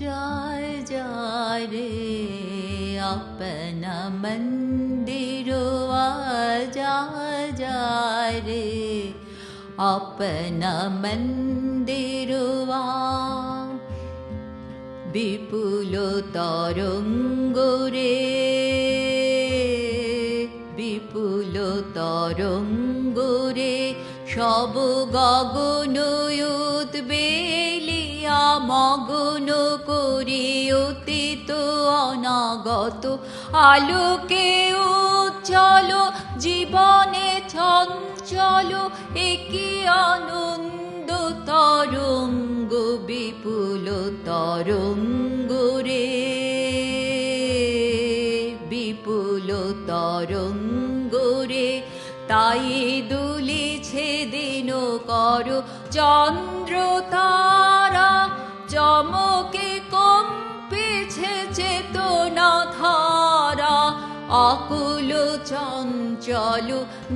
जय जय रे अपना मंदिरवा जय जय रे अपना मंदिरवा विपुल तरंग रे विपुल तरंग रे सब गगन उद्वेलिया मगन करी অতীত অনাগত আলোকে উজ্জ্বল জীবনে চঞ্চল একই আনন্দ তরঙ্গ বিপুল তরঙ্গ রে বিপুল তরঙ্গ রে তাই দুলিছে দিন কর চন্দ্র তারা চমকে কম্পেছে চেতনা ধারা আকুল চঞ্চল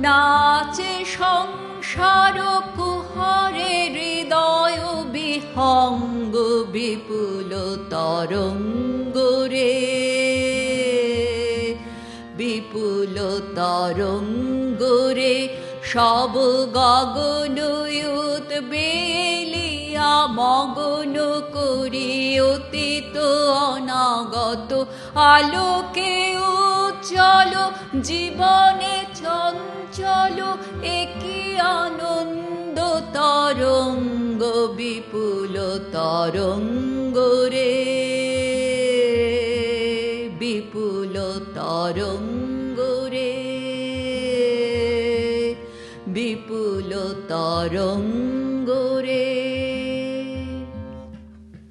নাচে সংসার কুহরে হৃদয় বিহঙ্গ বিপুল তরঙ্গ রে বিপুল তরঙ্গ রে সব গগন উদ্বেলিয়া মগন করি অতীত অনাগত আলোকে উজ্জ্বল জীবনে চঞ্চল একই আনন্দ তরঙ্গ বিপুল তরঙ্গ রে বিপুল তরঙ্গ রে বিপুল তরঙ্গ